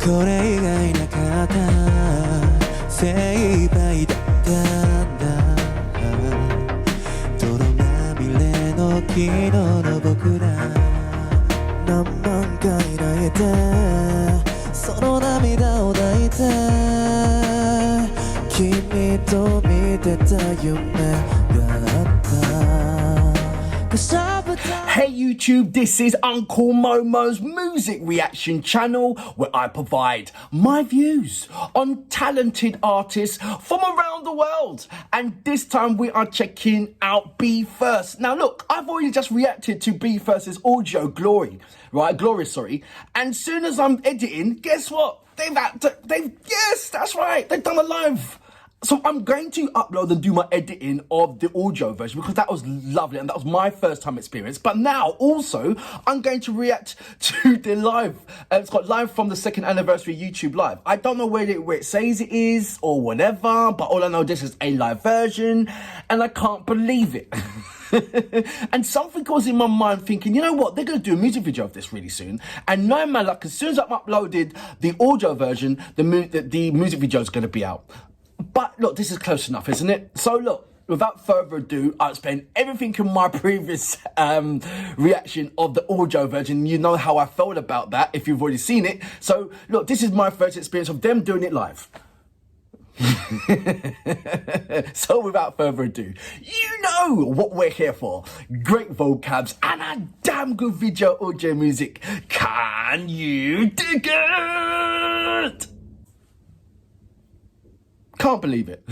これ以外なかった精一杯だったんだ泥まみれの昨日の僕ら何万回泣いてその涙を抱いて君と見てた夢があった Hey YouTube, this is Uncle Momo's music reaction channel where I provide my views on talented artists from around the world. And this time we are checking out BE:FIRST. Now look, I've already just reacted to BE:FIRST's audio Glory, sorry. And soon as I'm editing, guess what? Yes, that's right, they've done a live. So I'm going to upload and do my editing of the audio version because that was lovely and that was my first time experience. But now also I'm going to react to the live. It's got live from the 2nd anniversary YouTube live. I don't know where it says it is or whatever, but all I know this is a live version and I can't believe it. And something was in my mind thinking, you know what, they're going to do a music video of this really soon. And no man, like as soon as I've uploaded the audio version, the music video is going to be out. But look, this is close enough, isn't it? So look, without further ado, I'll explain everything in my previous reaction of the audio version. You know how I felt about that if you've already seen it. So look, this is my first experience of them doing it live. So without further ado, you know what we're here for. Great vocabs and a damn good video audio music. Can you dig it? Can't believe it.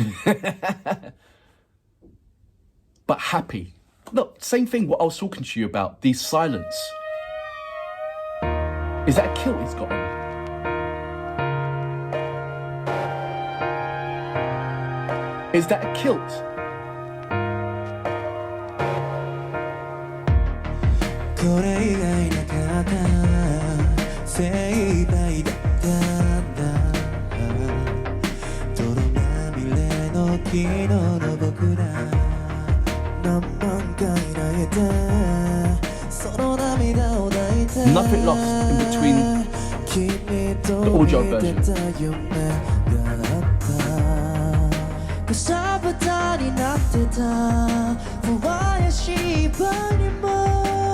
But happy. Look, same thing what I was talking to you about, the silence. Is that a kilt he's got on? Is that a kilt? Nothing lost in between the audio version.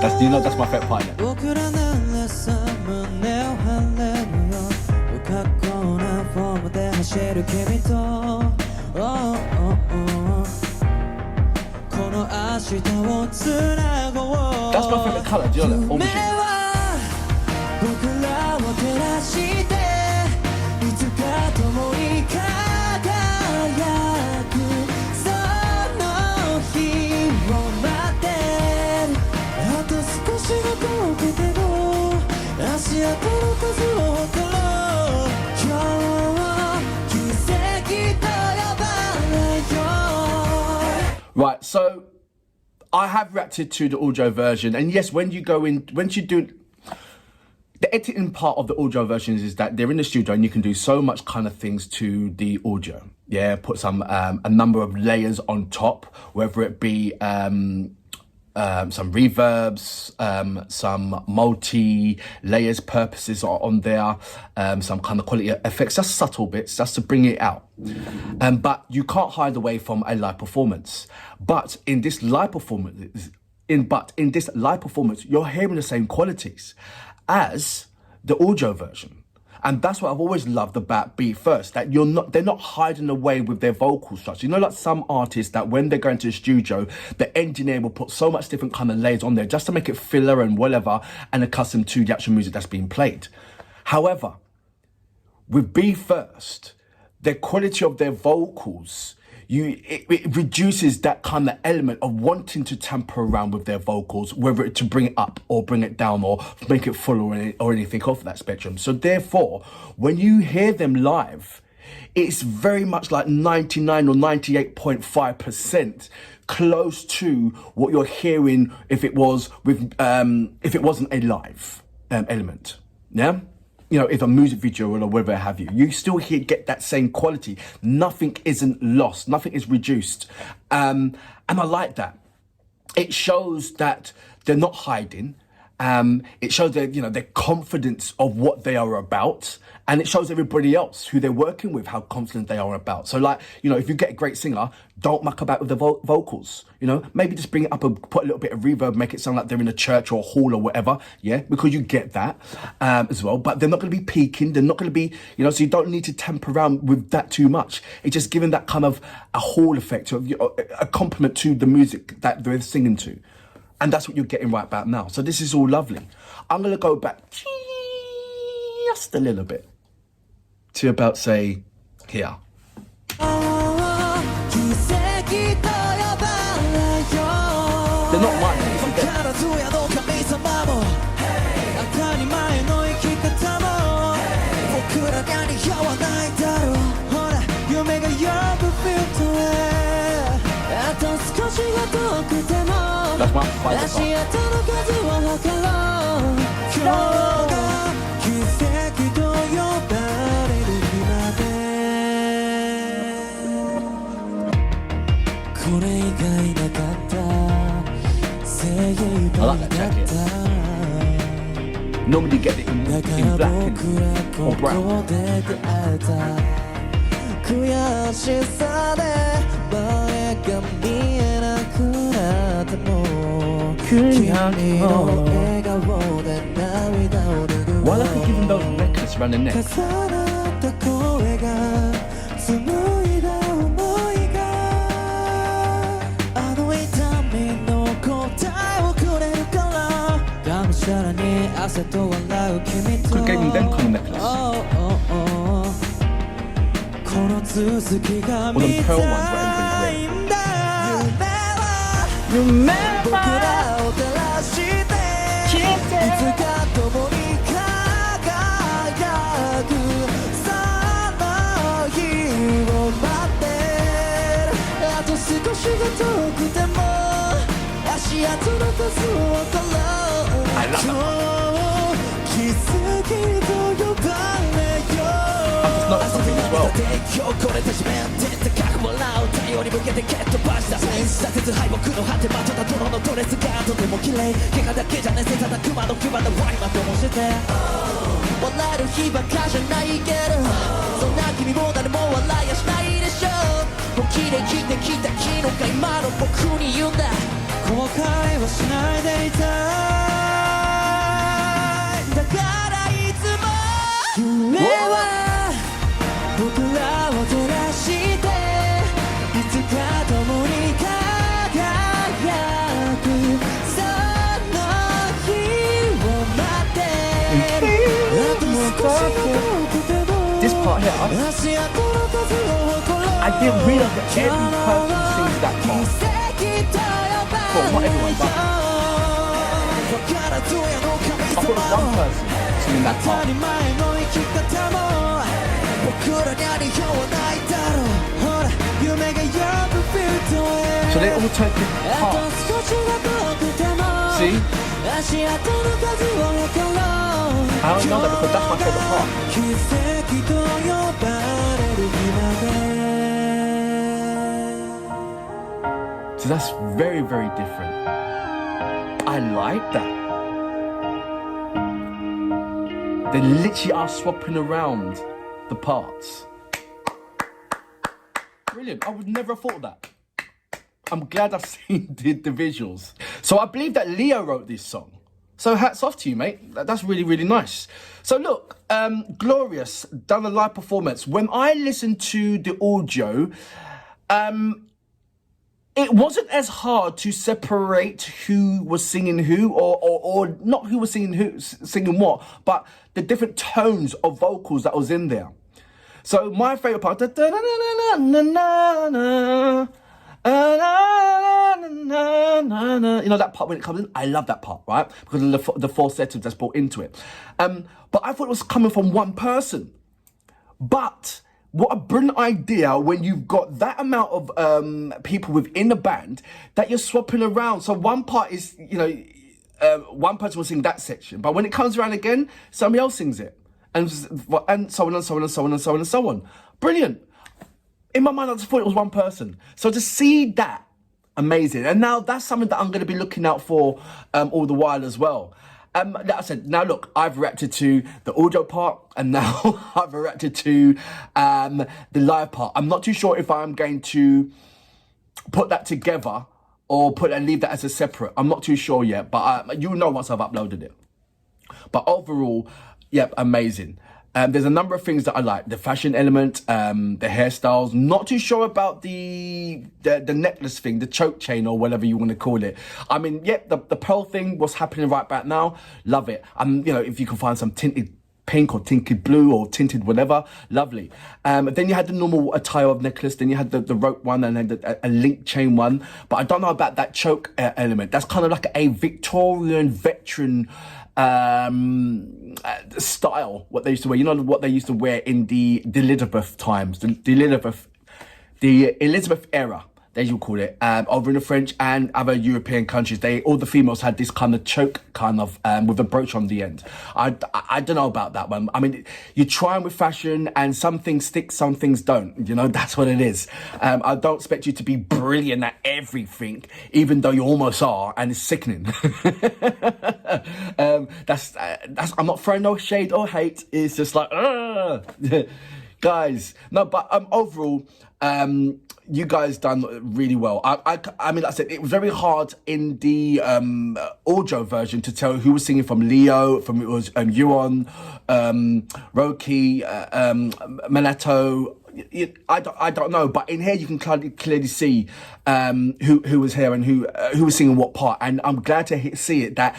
That's, you know, that's my favorite part. Yeah. 胸を張れるよ不格好なフォームで走る君とこの明日を繋ごう That's my favorite color, do you know that? 夢は僕らを照らしていつか共に輝くその日を待ってるあと少しが遠くても足跡の数を誇ろう今日を奇跡と呼ばれよ Right, so I have reacted to the audio version, and yes, when you do the editing part of the audio versions is that they're in the studio and you can do so much kind of things to the audio. Yeah, put some a number of layers on top, whether it be some reverbs, some multi-layers purposes are on there, some kind of quality effects, just subtle bits, just to bring it out. But you can't hide away from a live performance. But in this live performance, you're hearing the same qualities as the audio version. And that's what I've always loved about BE:FIRST, that they're not hiding away with their vocal structure. You know, like some artists that when they're going to the studio, the engineer will put so much different kind of layers on there just to make it filler and whatever and accustomed to the actual music that's being played. However, with BE:FIRST, the quality of their vocals, it reduces that kind of element of wanting to tamper around with their vocals, whether it to bring it up or bring it down or make it full or anything off that spectrum. So therefore, when you hear them live, it's very much like 99 or 98.5% close to what you're hearing if it wasn't a live element. Yeah. You know, if a music video or whatever have you, you still get that same quality. Nothing isn't lost. Nothing is reduced. And I like that. It shows that they're not hiding It shows their confidence of what they are about, and it shows everybody else who they're working with how confident they are about. So, like, if you get a great singer, don't muck about with the vocals. Maybe just bring it up and put a little bit of reverb, make it sound like they're in a church or a hall or whatever. Yeah, because you get that as well. But they're not going to be peaking. They're not going to be, so you don't need to temper around with that too much. It's just giving that kind of a hall effect, of a compliment to the music that they're singing to. And that's what you're getting right about now. So this is all lovely. I'm going to go back just a little bit to about, say, here. They're not mine. That's my favorite part. これ以外なかった精一杯だった Normally get it in black or brown. 悔しさで前が見えなくなっても君の笑顔で涙を拭う Why are they giving those necklaces around the neck? 重なった声が紡いだ想いがあの痛みの答えをくれるからがむしゃらに汗と笑う君と Could give them kind of necklace. Or the pearl ones where everybody's wearing. 夢は僕らを照らしていつか共に輝くその日を待ってるあと少しが遠くても足跡の数を誇ろう今日奇跡と呼ばれよ今日これで地面で高く笑う太陽に向けて蹴っ飛ばした挫折敗北の果てまとった泥のドレスがとても綺麗怪我だけじゃねせただ熊の牙の割りまともして笑える日ばっかじゃないけどそんな君も誰も笑いやしないでしょ本気で生きてきた昨日が今の僕に言うんだ後悔はしないでいたいだからいつも夢は僕らを照らしていつか共に輝くその日を待ってるあと少しが遠くても This part here, 足跡の数を誇ろう I didn't realize that every person sings that part. Well, not everyone, but I thought it was one person singing that part. 僕らにありようはないだろうほら夢が呼ぶフィールドへ So they all take the parts. See? I don't know that because that's my favorite part. 奇跡と呼ばれる日まで So that's very, very different. I like that. They literally are swapping around the parts. Brilliant. I would never have thought of that. I'm glad I've seen the visuals. So I believe that Leo wrote this song. So hats off to you, mate. That's really, really nice. So look, Glorious done a live performance. When I listened to the audio, it wasn't as hard to separate who was singing who, or not who was singing who, singing what, but the different tones of vocals that was in there. So my favorite part, you know that part when it comes in? I love that part, right? Because of the falsetto that's brought into it. But I thought it was coming from one person. But what a brilliant idea when you've got that amount of people within the band that you're swapping around. So one part is, one person will sing that section, but when it comes around again, somebody else sings it. And so on and so on and so on and so on and so on. Brilliant. In my mind, I just thought it was one person. So to see that, amazing. And now that's something that I'm going to be looking out for all the while as well. like I said, now look, I've reacted to the audio part and now I've reacted to the live part. I'm not too sure if I'm going to put that together or leave that as a separate. I'm not too sure yet, but you'll know once I've uploaded it. But overall, yep, amazing. There's a number of things that I like. The fashion element, the hairstyles. Not too sure about the necklace thing, the choke chain or whatever you want to call it. I mean, yep, the pearl thing, what's happening right back now, love it. You know, if you can find some tinted pink or tinted blue or tinted whatever, lovely. Then you had the normal attire of necklace, then you had the rope one and then a link chain one. But I don't know about that choke element. That's kind of like a Victorian veteran style, what they used to wear. You know what they used to wear in the Elizabeth times, the Elizabeth era, as you call it, over in the French and other European countries. All the females had this kind of choke, kind of with a brooch on the end. I don't know about that one. I mean, you're trying with fashion and some things stick, some things don't. You know, that's what it is. I don't expect you to be brilliant at everything, even though you almost are, and it's sickening. That's I'm not throwing no shade or hate. It's just like, guys. No, but overall, you guys done really well. I mean, like I said, it was very hard in the audio version to tell who was singing from Leo, from it was JUNON, Roki, MANATO. I don't know, but in here you can clearly see who was here and who was singing what part. And I'm glad to see it that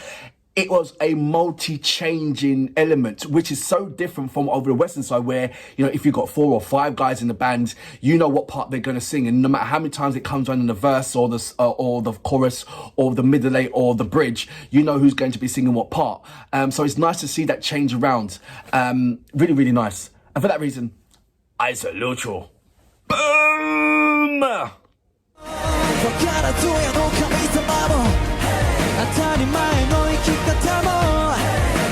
it was a multi-changing element, which is so different from over the Western side where, you know, if you've got 4 or 5 guys in the band, you know what part they're going to sing. And no matter how many times it comes on in the verse or the chorus or the middle eight or the bridge, you know who's going to be singing what part. So it's nice to see that change around. Really, really nice. And for that reason, I salute you. Boom! 当たり前の生き方も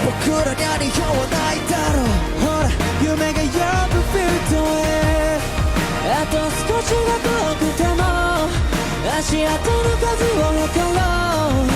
僕らには似合わないだろうほら夢が呼ぶフィールドへあと少しが遠くても足跡の数を誇ろう